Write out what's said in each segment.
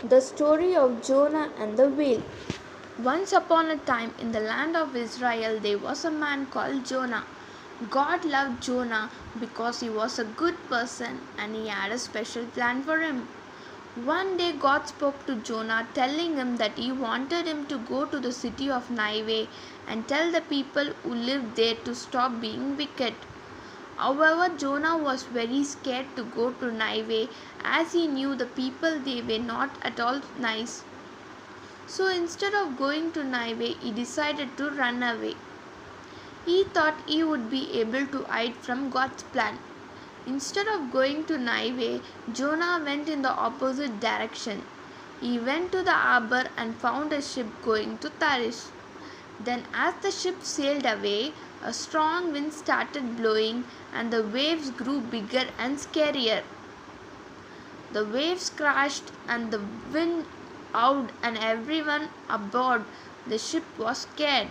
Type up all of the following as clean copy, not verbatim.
The story of Jonah and the whale. Once upon a time in the land of Israel there was a man called Jonah. God loved Jonah because he was a good person and he had a special plan for him. One day God spoke to Jonah telling him that he wanted him to go to the city of Nineveh and tell the people who lived there to stop being wicked. However, Jonah was very scared to go to Nineveh as he knew the people there were not at all nice. So instead of going to Nineveh, he decided to run away. He thought he would be able to hide from God's plan. Instead of going to Nineveh, Jonah went in the opposite direction. He went to the harbor and found a ship going to Tarshish. Then, as the ship sailed away, a strong wind started blowing and the waves grew bigger and scarier. The waves crashed and the wind howled, and everyone aboard the ship was scared.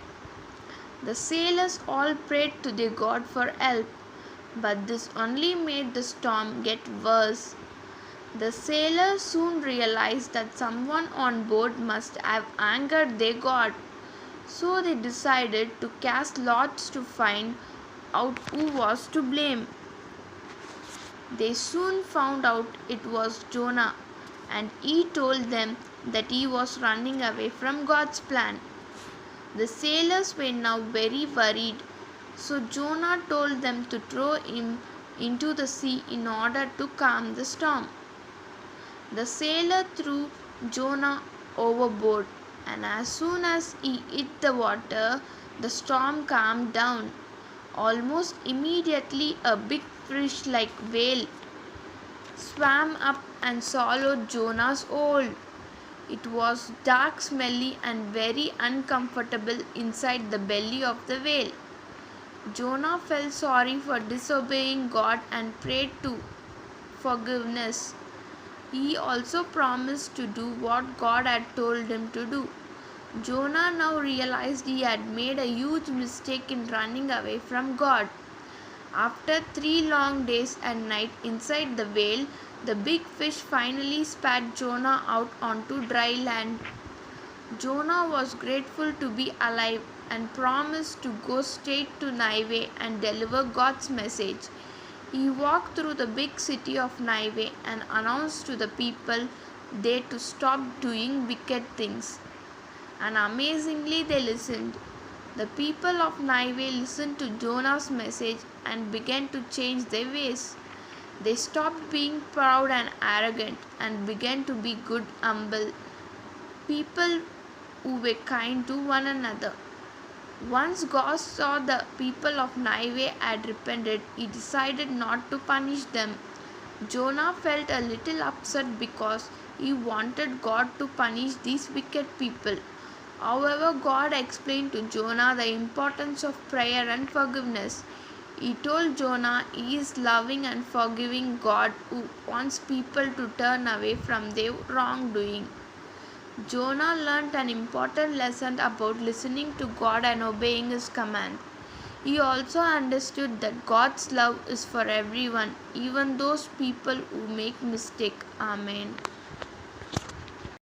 The sailors all prayed to their God for help, but this only made the storm get worse. The sailors soon realized that someone on board must have angered their God, so they decided to cast lots to find out who was to blame. They soon found out it was Jonah, and he told them that he was running away from God's plan. The sailors were now very worried, so Jonah told them to throw him into the sea in order to calm the storm. The sailor threw Jonah overboard, and as soon as he hit the water, the storm calmed down. Almost immediately, a big fish like whale swam up and swallowed Jonah's hold. It was dark, smelly, and very uncomfortable inside the belly of the whale. Jonah felt sorry for disobeying God and prayed to forgiveness. He also promised to do what God had told him to do. Jonah now realized he had made a huge mistake in running away from God. After 3 long days and nights inside the whale, the big fish finally spat Jonah out onto dry land. Jonah was grateful to be alive and promised to go straight to Nineveh and deliver God's message. He walked through the big city of Nineveh and announced to the people there to stop doing wicked things. And amazingly, they listened. The people of Nineveh listened to Jonah's message and began to change their ways. They stopped being proud and arrogant and began to be good, humble people who were kind to one another. Once God saw the people of Nineveh had repented, he decided not to punish them. Jonah felt a little upset because he wanted God to punish these wicked people. However, God explained to Jonah the importance of prayer and forgiveness. He told Jonah he is loving and forgiving God who wants people to turn away from their wrongdoing. Jonah learned an important lesson about listening to God and obeying His command. He also understood that God's love is for everyone, even those people who make mistakes. Amen.